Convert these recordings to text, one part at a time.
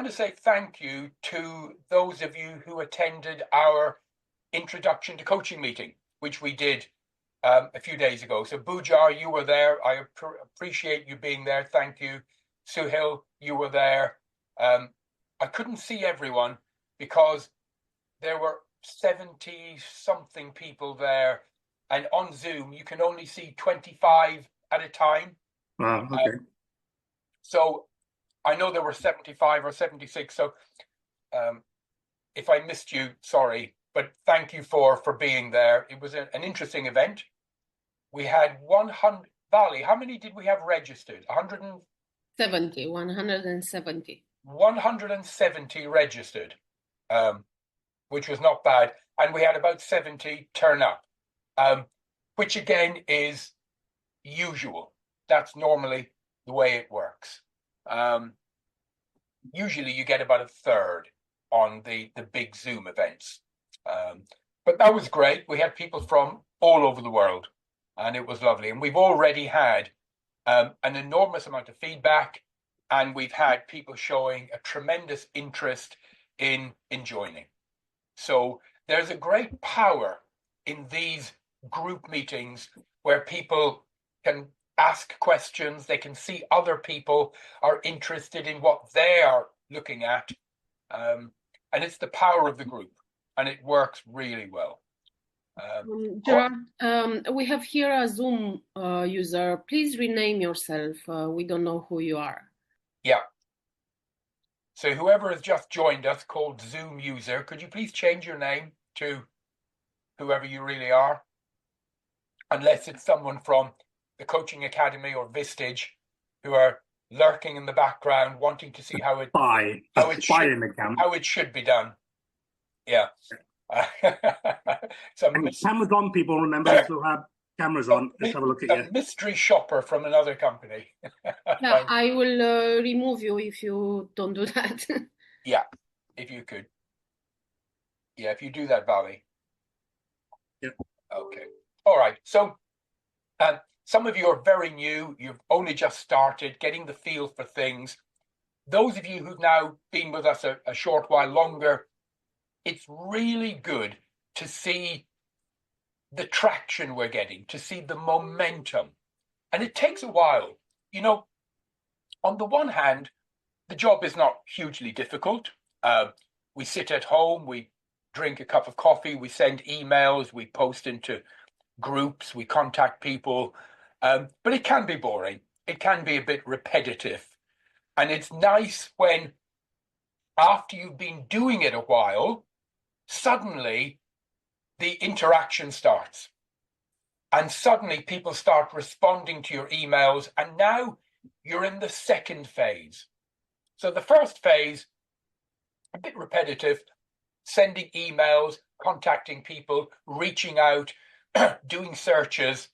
want to say thank you to those of you who attended our introduction to coaching meeting, which we did a few days ago. So Bujar, you were there. I appreciate you being there. Thank you. Suhail, you were there. I couldn't see everyone because there were 70 something people there, and on Zoom you can only see 25 at a time. Wow, okay. So I know there were 75 or 76. So if I missed you, sorry, but thank you for being there. It was an interesting event. We had 100. Valley, how many did we have registered? 170. 170 registered, which was not bad. And we had about 70 turn up, which again is usual. That's normally the way it works. Usually you get about a third on the big Zoom events. But that was great. We had people from all over the world, and it was lovely. And we've already had an enormous amount of feedback, and we've had people showing a tremendous interest in joining. So there's a great power in these group meetings where people can ask questions, they can see other people are interested in what they are looking at. And it's the power of the group, and it works really well. Gerard, we have here a Zoom user. Please rename yourself. We don't know who you are. Yeah. So whoever has just joined us, called Zoom user, could you please change your name to whoever you really are? Unless it's someone from the Coaching Academy or Vistage who are lurking in the background, wanting to see how it should be done. Yeah. Cameras on, people, remember to have cameras on. Let's have a look at you. A mystery shopper from another company. Yeah, I will remove you if you don't do that. Yeah, if you could. Yeah, if you do that, Valley. Yep. Okay. All right. So some of you are very new. You've only just started getting the feel for things. Those of you who've now been with us a short while longer, it's really good to see the traction we're getting, to see the momentum. And it takes a while. You know, on the one hand, the job is not hugely difficult. We sit at home, we drink a cup of coffee, we send emails, we post into groups, we contact people. But it can be boring. It can be a bit repetitive. And it's nice when, after you've been doing it a while, suddenly the interaction starts. And suddenly people start responding to your emails. And now you're in the second phase. So the first phase, a bit repetitive, sending emails, contacting people, reaching out, doing searches.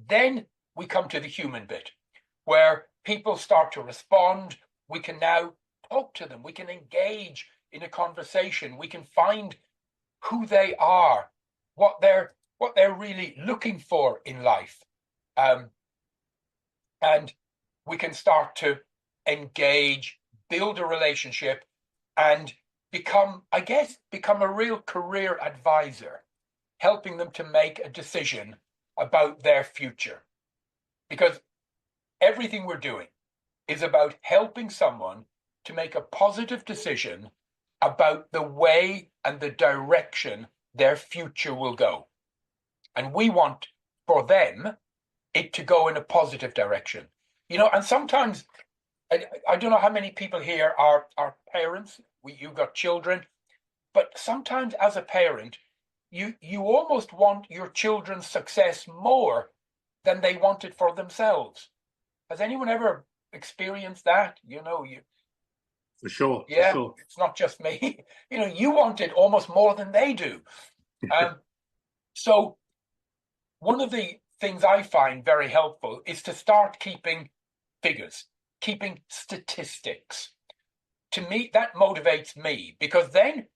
Then we come to the human bit, where people start to respond. We can now talk to them. We can engage in a conversation. We can find who they are, what they're really looking for in life. And we can start to engage, build a relationship, and become a real career advisor, helping them to make a decision about their future. Because everything we're doing is about helping someone to make a positive decision about the way and the direction their future will go. And we want for them it to go in a positive direction. You know, and sometimes, I don't know how many people here are parents, you've got children, but sometimes as a parent, you almost want your children's success more than they want it for themselves. Has anyone ever experienced that? You know, for sure. Yeah, for sure. It's not just me. You know, you want it almost more than they do. So one of the things I find very helpful is to start keeping figures, keeping statistics. To me, that motivates me, because then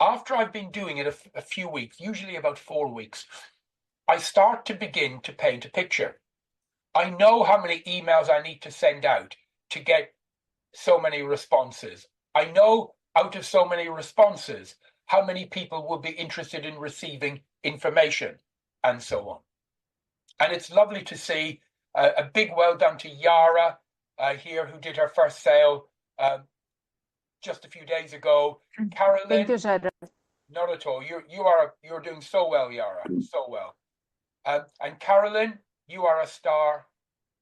after I've been doing it a few weeks, usually about 4 weeks, I start to begin to paint a picture. I know how many emails I need to send out to get so many responses. I know out of so many responses, how many people will be interested in receiving information and so on. And it's lovely to see a big well done to Yara here, who did her first sale just a few days ago. Carolyn, Thank you, Gerard. not at all. You're doing so well, Yara, so well. And Carolyn, you are a star.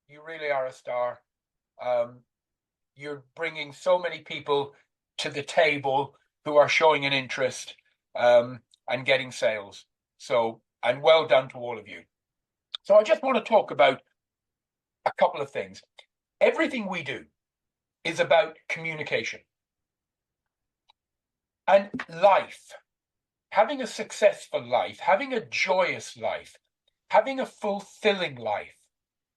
You really are a star. You're bringing so many people to the table who are showing an interest and getting sales. So, and well done to all of you. So I just want to talk about a couple of things. Everything we do is about communication. And life, having a successful life, having a joyous life, having a fulfilling life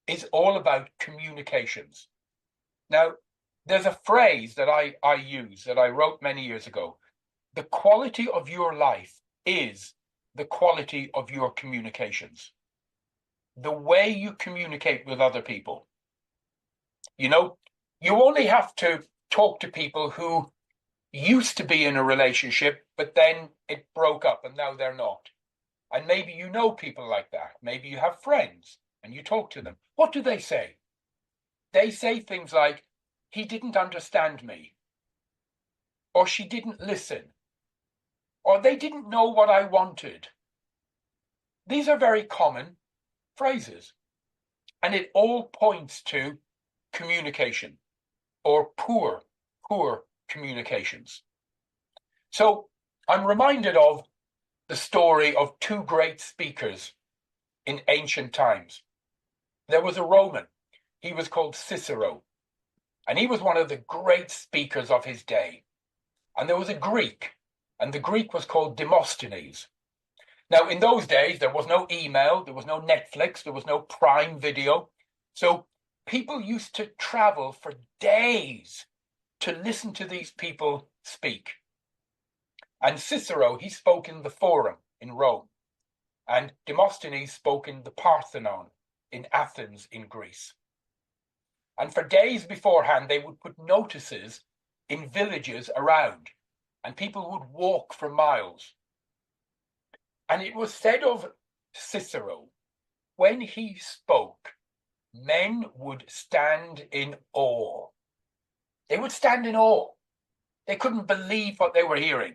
is all about communications. Now, there's a phrase that I use that I wrote many years ago. The quality of your life is the quality of your communications. The way you communicate with other people. You know, you only have to talk to people who used to be in a relationship, but then it broke up and now they're not. And maybe you know people like that. Maybe you have friends and you talk to them. What do they say? They say things like, he didn't understand me, or she didn't listen, or they didn't know what I wanted. These are very common phrases, and it all points to communication or poor communications. So I'm reminded of the story of two great speakers in ancient times. There was a Roman, he was called Cicero, and he was one of the great speakers of his day. And there was a Greek, and the Greek was called Demosthenes. Now, in those days, there was no email, there was no Netflix, there was no Prime Video. So people used to travel for days to listen to these people speak. And Cicero, he spoke in the Forum in Rome. And Demosthenes spoke in the Parthenon in Athens in Greece. And for days beforehand, they would put notices in villages around, and people would walk for miles. And it was said of Cicero, when he spoke, men would stand in awe. They would stand in awe. They couldn't believe what they were hearing.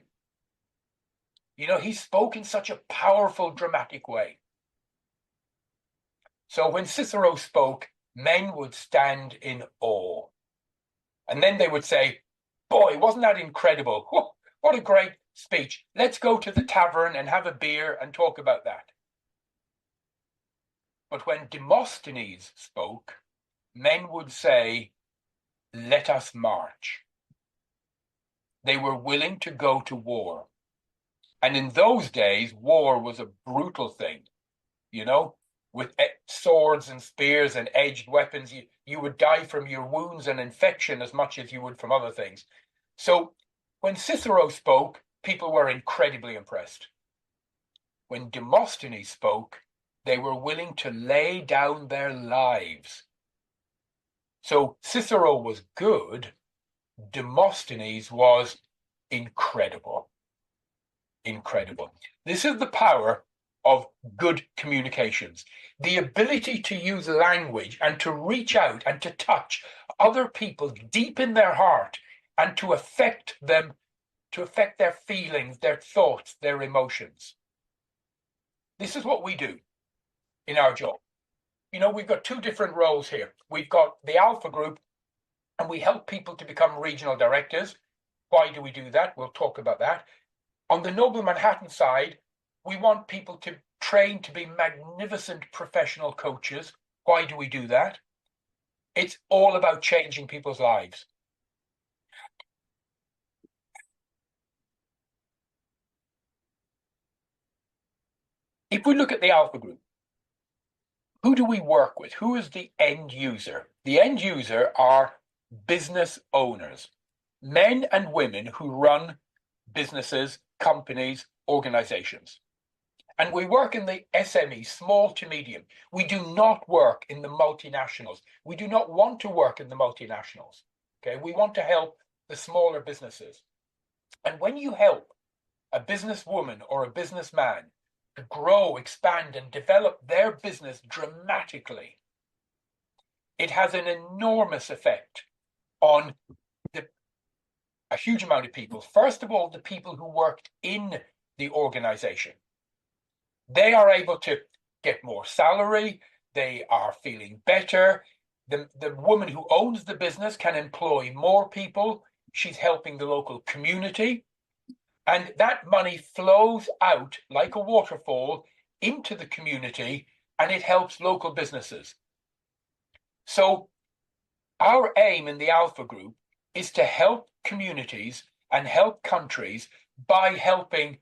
You know, he spoke in such a powerful, dramatic way. So when Cicero spoke, men would stand in awe. And then they would say, boy, wasn't that incredible? What a great speech. Let's go to the tavern and have a beer and talk about that. But when Demosthenes spoke, men would say, let us march. They were willing to go to war. And in those days, war was a brutal thing, you know, with swords and spears and edged weapons. You would die from your wounds and infection as much as you would from other things. So when Cicero spoke, people were incredibly impressed. When Demosthenes spoke, they were willing to lay down their lives. So Cicero was good. Demosthenes was incredible. Incredible. This is the power of good communications. The ability to use language and to reach out and to touch other people deep in their heart and to affect them, to affect their feelings, their thoughts, their emotions. This is what we do in our job. You know, we've got two different roles here. We've got the Alpha Group, and we help people to become regional directors. Why do we do that? We'll talk about that. On the Noble Manhattan side, we want people to train to be magnificent professional coaches. Why do we do that? It's all about changing people's lives. If we look at the Alpha Group, who do we work with? Who is the end user? The end user are business owners, men and women who run businesses, companies, organizations. And we work in the SME, small to medium. We do not work in the multinationals. We do not want to work in the multinationals. Okay, we want to help the smaller businesses. And when you help a businesswoman or a businessman to grow, expand, and develop their business dramatically, it has an enormous effect on a huge amount of people. First of all, the people who worked in the organization. They are able to get more salary. They are feeling better. The woman who owns the business can employ more people. She's helping the local community. And that money flows out like a waterfall into the community, and it helps local businesses. So our aim in the Alpha Group is to help communities and help countries by helping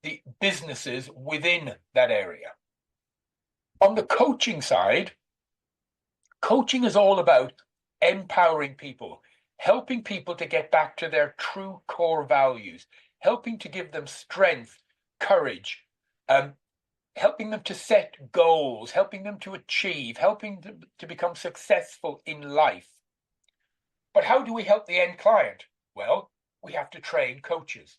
the businesses within that area. On the coaching side, coaching is all about empowering people, helping people to get back to their true core values, helping to give them strength, courage, helping them to set goals, helping them to achieve, helping them to become successful in life. But how do we help the end client? Well, we have to train coaches.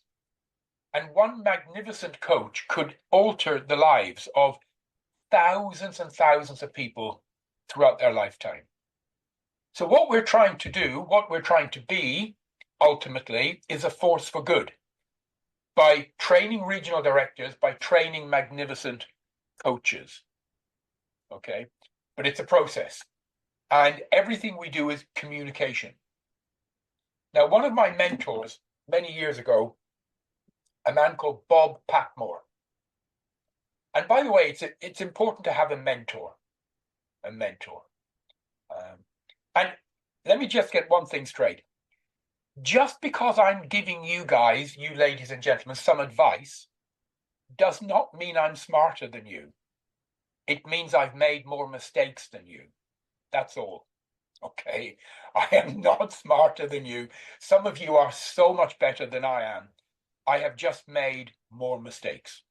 And one magnificent coach could alter the lives of thousands and thousands of people throughout their lifetime. So what we're trying to do, what we're trying to be, ultimately, is a force for good. By training regional directors, by training magnificent coaches. Okay? But it's a process. And everything we do is communication. Now, one of my mentors many years ago, a man called Bob Patmore. And by the way, it's important to have a mentor. And let me just get one thing straight. Just because I'm giving you guys, you ladies and gentlemen, some advice does not mean I'm smarter than you. It means I've made more mistakes than you. That's all. Okay? I am not smarter than you. Some of you are so much better than I am. I have just made more mistakes.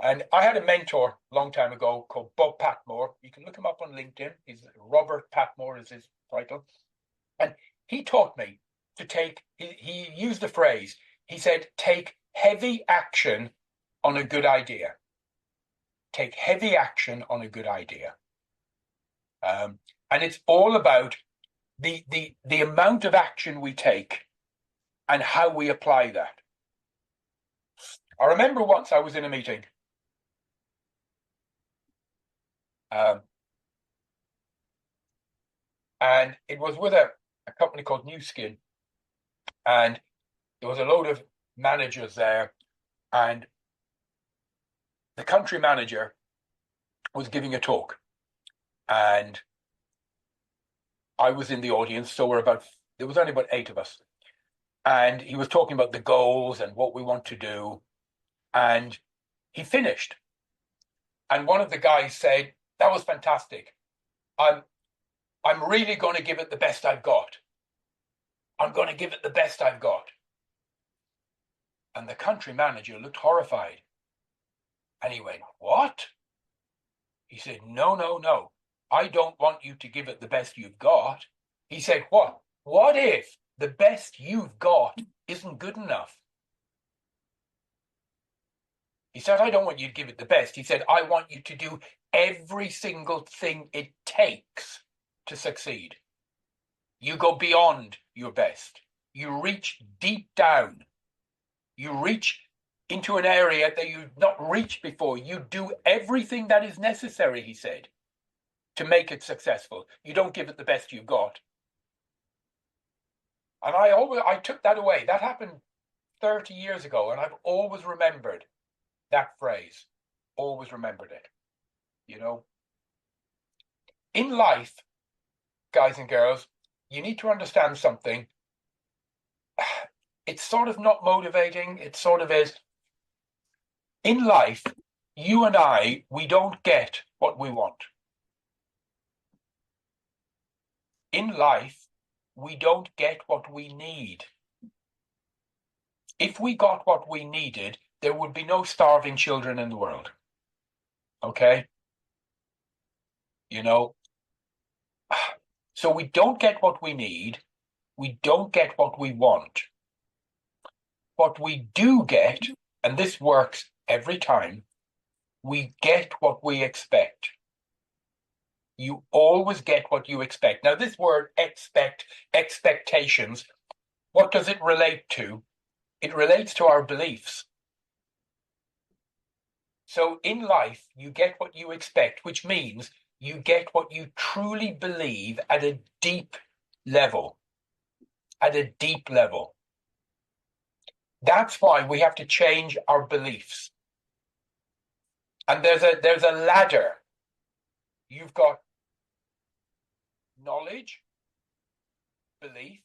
And I had a mentor a long time ago called Bob Patmore. You can look him up on LinkedIn. He's Robert Patmore is his title. And he taught me to take, he used a phrase. He said, take heavy action on a good idea. Take heavy action on a good idea. And it's all about the amount of action we take and how we apply that. I remember once I was in a meeting. And it was with a company called New Skin. And there was a load of managers there. And the country manager was giving a talk. And I was in the audience. So there was only about 8 of us. And he was talking about the goals and what we want to do. And he finished. And one of the guys said, that was fantastic. I'm really going to give it the best I've got. I'm going to give it the best I've got. And the country manager looked horrified. And he went, what? He said, no. I don't want you to give it the best you've got. He said, what? What if the best you've got isn't good enough? He said, I don't want you to give it the best. He said, I want you to do every single thing it takes to succeed. You go beyond your best. You reach deep down. You reach into an area that you've not reached before. You do everything that is necessary, he said, to make it successful. You don't give it the best you've got. And I took that away. That happened 30 years ago, and I've always remembered that phrase. Always remembered it. You know? In life, guys and girls, you need to understand something. It's sort of not motivating. It sort of is. In life, you and I, we don't get what we want. In life, we don't get what we need. If we got what we needed, there would be no starving children in the world. Okay? You know, So we don't get what we need. We don't get what we want. What we do get, and this works every time, we get what we expect. You always get what you expect. Now, this word expect, expectations, what does it relate to? It relates to our beliefs. So in life, you get what you expect, which means you get what you truly believe at a deep level. At a deep level. That's why we have to change our beliefs. And there's a ladder. You've got knowledge, belief.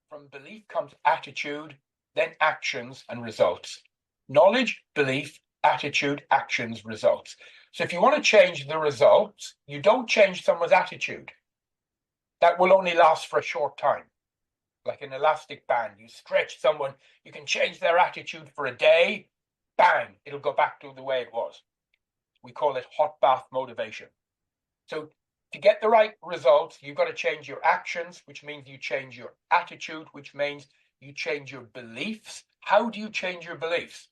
From belief comes attitude, then actions and results. Knowledge, belief, attitude, actions, results. So if you want to change the results, you don't change someone's attitude. That will only last for a short time. Like an elastic band, you stretch someone, you can change their attitude for a day, bang, it'll go back to the way it was. We call it hot bath motivation. So to get the right results, you've got to change your actions, which means you change your attitude, which means you change your beliefs. How do you change your beliefs?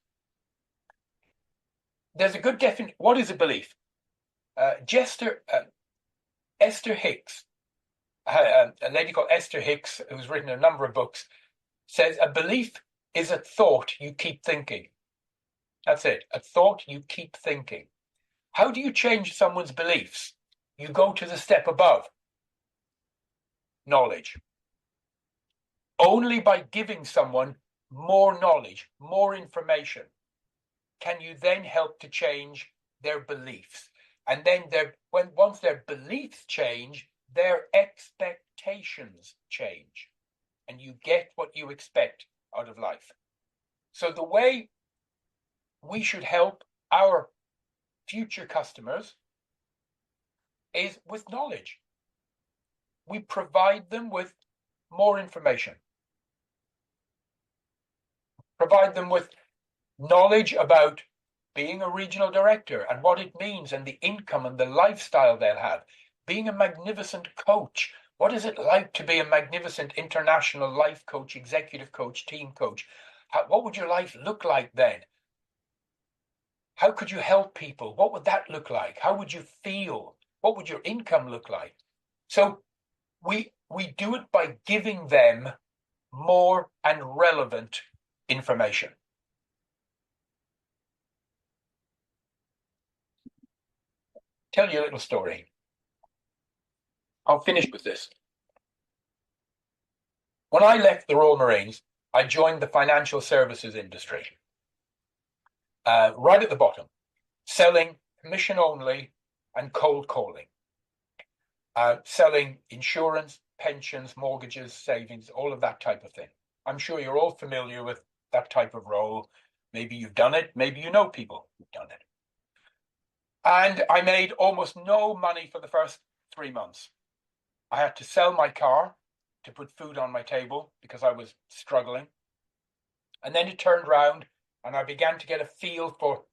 There's a good definition. What is a belief? Esther Hicks, a lady called Esther Hicks, who's written a number of books, says a belief is a thought you keep thinking. That's it, a thought you keep thinking. How do you change someone's beliefs? You go to the step above. Knowledge. Only by giving someone more knowledge, more information, can you then help to change their beliefs. And then once their beliefs change, their expectations change. And you get what you expect out of life. So the way we should help our future customers is with knowledge. We provide them with more information. Provide them with knowledge about being a regional director and what it means and the income and the lifestyle they'll have. Being a magnificent coach. What is it like to be a magnificent international life coach, executive coach, team coach? What would your life look like then? How could you help people? What would that look like? How would you feel? What would your income look like? So we do it by giving them more and relevant information. Tell you a little story. I'll finish with this. When I left the Royal Marines, I joined the financial services industry. Right at the bottom, selling commission only and cold calling. Selling insurance, pensions, mortgages, savings, all of that type of thing. I'm sure you're all familiar with that type of role. Maybe you've done it. Maybe you know people who've done it. And I made almost no money for the first 3 months. I had to sell my car to put food on my table because I was struggling. And then it turned around and I began to get a feel for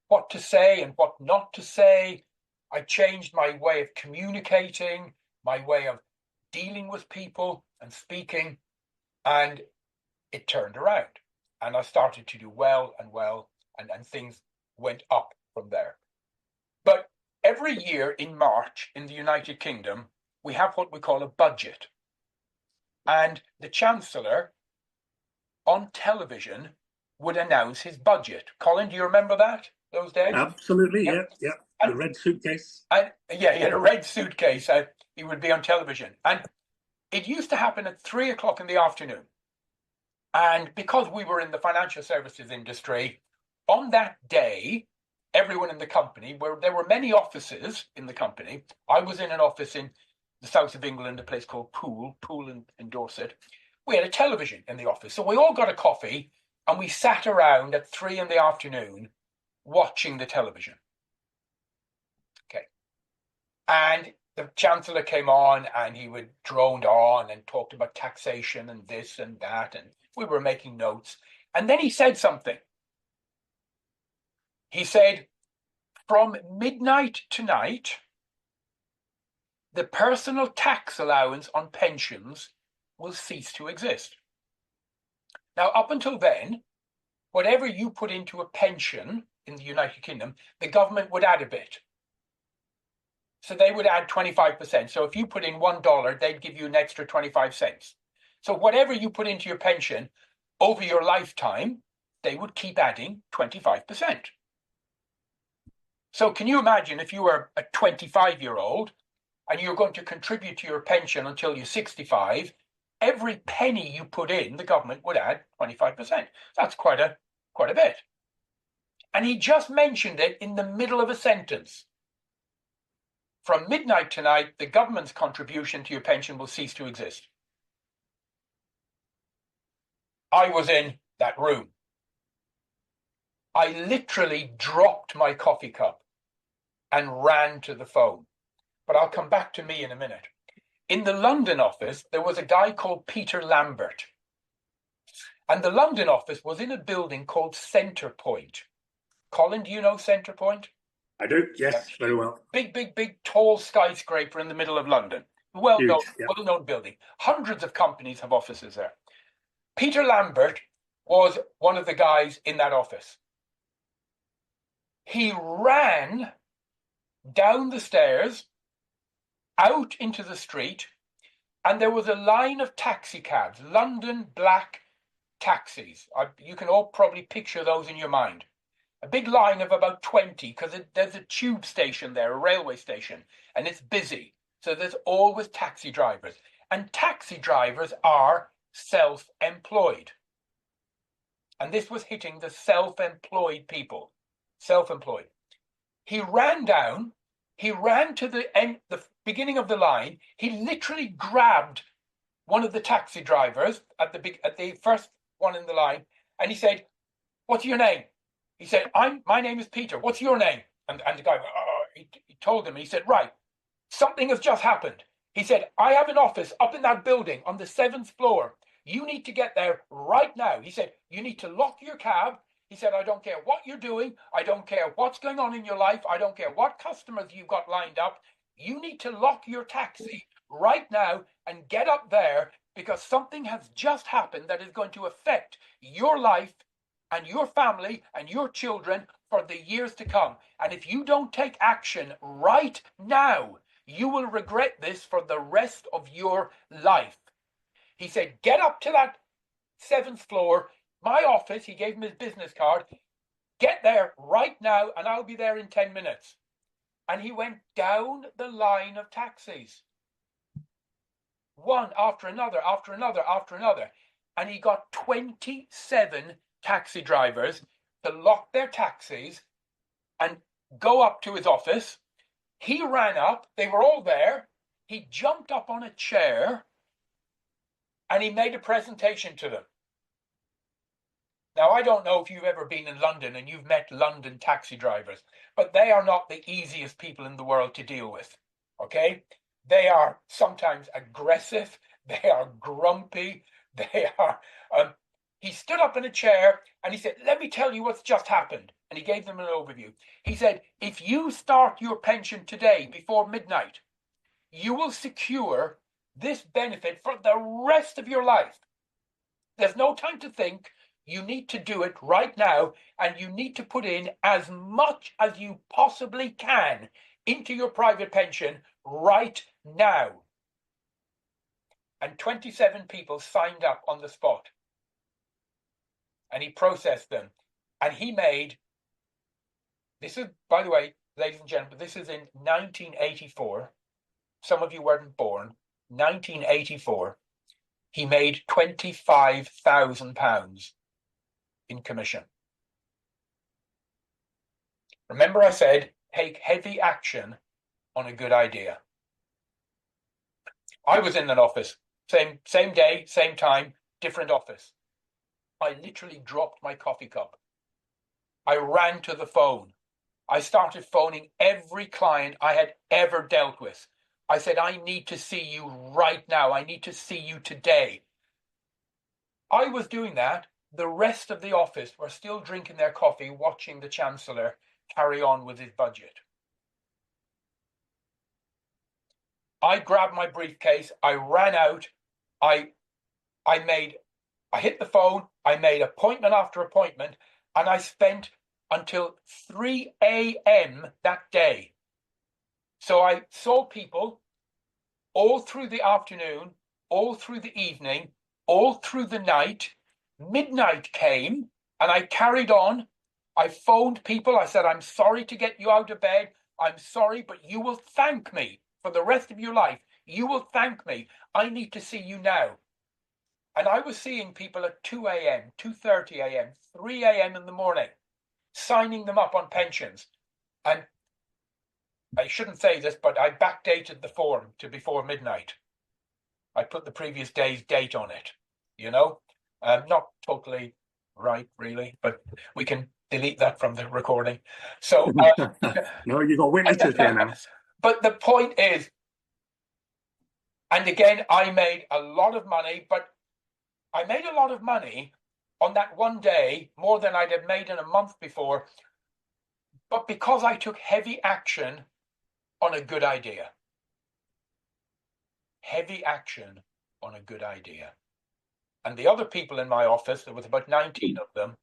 what to say and what not to say. I changed my way of communicating, my way of dealing with people and speaking, and it turned around. And I started to do well, and things went up from there. But every year in March in the United Kingdom, we have what we call a budget. And the Chancellor on television would announce his budget. Colin, do you remember that, those days? Absolutely, yeah. The red suitcase. He had a red suitcase. He would be on television. And it used to happen at 3 o'clock in the afternoon. And because we were in the financial services industry, on that day, everyone in the company, where there were many offices in the company, I was in an office in the south of England, a place called Poole in Dorset. We had a television in the office. So we all got a coffee and we sat around at 3 in the afternoon watching the television. Okay. And the Chancellor came on and he would droned on and talked about taxation and this and that. And we were making notes. And then he said something. He said, from midnight tonight, the personal tax allowance on pensions will cease to exist. Now, up until then, whatever you put into a pension in the United Kingdom, the government would add a bit. So they would add 25%. So if you put in $1, they'd give you an extra 25 cents. So whatever you put into your pension over your lifetime, they would keep adding 25%. So can you imagine if you were a 25-year-old and you're going to contribute to your pension until you're 65, every penny you put in, the government would add 25%. That's quite a bit. And he just mentioned it in the middle of a sentence. From midnight tonight, the government's contribution to your pension will cease to exist. I was in that room. I literally dropped my coffee cup and ran to the phone. But I'll come back to me in a minute. In the London office, there was a guy called Peter Lambert. And the London office was in a building called Centre Point. Colin, do you know Centre Point? I do, yes, very well. Big, tall skyscraper in the middle of London. Well-known building. Hundreds of companies have offices there. Peter Lambert was one of the guys in that office. He ran down the stairs, out into the street, and there was a line of taxi cabs, London black taxis. You can all probably picture those in your mind. A big line of about 20, because there's a tube station there, a railway station, and it's busy. So there's always taxi drivers. And taxi drivers are self-employed. And this was hitting the self-employed people. Self-employed. He ran down, he ran to the beginning of the line, he literally grabbed one of the taxi drivers at the first one in the line, and he said, "What's your name?" He said, my name is Peter. What's your name? And the guy, he told him, he said, right, something has just happened. He said, I have an office up in that building on the 7th floor. You need to get there right now. He said, you need to lock your cab. He said, I don't care what you're doing. I don't care what's going on in your life. I don't care what customers you've got lined up. You need to lock your taxi right now and get up there, because something has just happened that is going to affect your life and your family and your children for the years to come. And if you don't take action right now, you will regret this for the rest of your life. He said, get up to that 7th floor, my office. He gave him his business card. Get there right now and I'll be there in 10 minutes. And he went down the line of taxis. One after another, after another, after another. And he got 27 taxi drivers to lock their taxis and go up to his office. He ran up, they were all there. He jumped up on a chair and he made a presentation to them. Now, I don't know if you've ever been in London and you've met London taxi drivers, but they are not the easiest people in the world to deal with, okay? They are sometimes aggressive, they are grumpy, they are... He stood up in a chair and he said, let me tell you what's just happened. And he gave them an overview. He said, if you start your pension today before midnight, you will secure this benefit for the rest of your life. There's no time to think. You need to do it right now, and you need to put in as much as you possibly can into your private pension right now. And 27 people signed up on the spot. And he processed them. And he made, this is, by the way, ladies and gentlemen, this is in 1984. Some of you weren't born. 1984. He made £25,000 in commission. Remember I said, take heavy action on a good idea. I was in an office, same day, same time, different office. I literally dropped my coffee cup. I ran to the phone. I started phoning every client I had ever dealt with. I said, I need to see you right now. I need to see you today. I was doing that. The rest of the office were still drinking their coffee, watching the Chancellor carry on with his budget. I grabbed my briefcase. I ran out. I hit the phone. I made appointment after appointment, and I spent until 3 a.m. that day. So I saw people all through the afternoon, all through the evening, all through the night. Midnight came, and I carried on. I phoned people. I said, I'm sorry to get you out of bed. I'm sorry, but you will thank me for the rest of your life. You will thank me. I need to see you now. And I was seeing people at 2 a.m., 2:30 a.m., 3 a.m. in the morning, signing them up on pensions. And I shouldn't say this, but I backdated the form to before midnight. I put the previous day's date on it, you know? Not totally right, really, but we can delete that from the recording. So, no, you got witnesses here now. But the point is, and again, I made a lot of money, but I made a lot of money on that one day, more than I'd have made in a month before, but because I took heavy action on a good idea. Heavy action on a good idea. And the other people in my office, there was about 19 of them,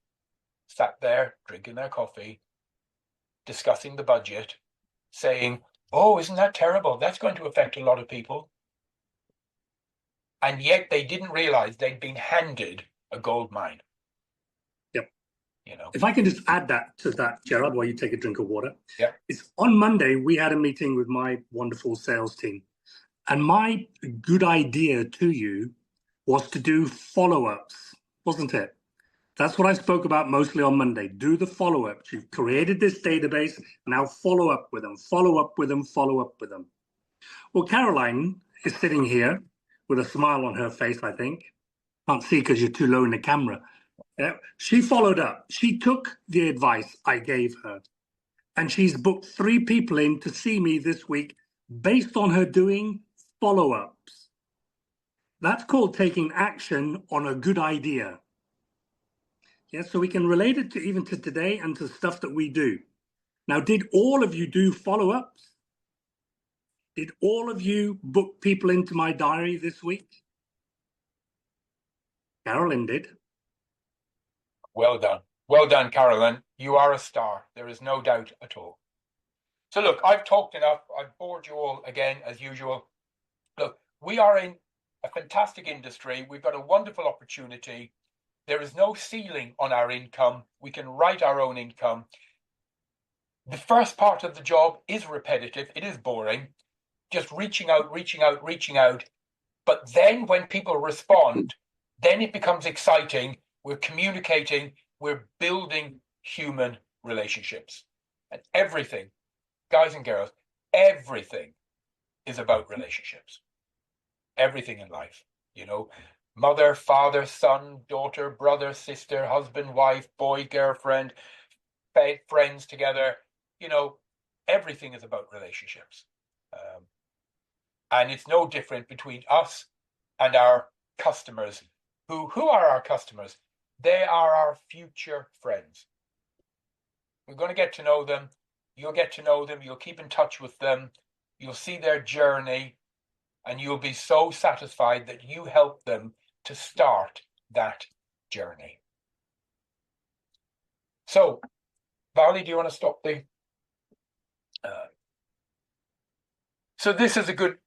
sat there drinking their coffee, discussing the budget, saying, oh, isn't that terrible? That's going to affect a lot of people. And yet they didn't realize they'd been handed a gold mine. Yep. You know. If I can just add that to that, Gerard, while you take a drink of water. Yeah. It's on Monday, we had a meeting with my wonderful sales team. And my good idea to you was to do follow-ups, wasn't it? That's what I spoke about mostly on Monday. Do the follow-ups. You've created this database, now follow up with them, follow up with them, follow up with them. Well, Caroline is sitting here with a smile on her face, I think. Can't see because you're too low in the camera. She followed up. She took the advice I gave her. And she's booked 3 people in to see me this week based on her doing follow-ups. That's called taking action on a good idea. Yeah, so we can relate it to even to today and to stuff that we do. Now, did all of you do follow-ups? Did all of you book people into my diary this week? Carolyn did. Well done. Well done, Carolyn. You are a star. There is no doubt at all. So look, I've talked enough. I've bored you all again, as usual. Look, we are in a fantastic industry. We've got a wonderful opportunity. There is no ceiling on our income. We can write our own income. The first part of the job is repetitive. It is boring. Just reaching out, reaching out, reaching out. But then when people respond, then it becomes exciting. We're communicating. We're building human relationships. And everything, guys and girls, everything is about relationships. Everything in life, you know, mother, father, son, daughter, brother, sister, husband, wife, boy, girlfriend, friends together, you know, everything is about relationships. And it's no different between us and our customers. Who are our customers? They are our future friends. We're going to get to know them. You'll get to know them. You'll keep in touch with them. You'll see their journey. And you'll be so satisfied that you helped them to start that journey. So, Vali, do you want to stop the... So this is a good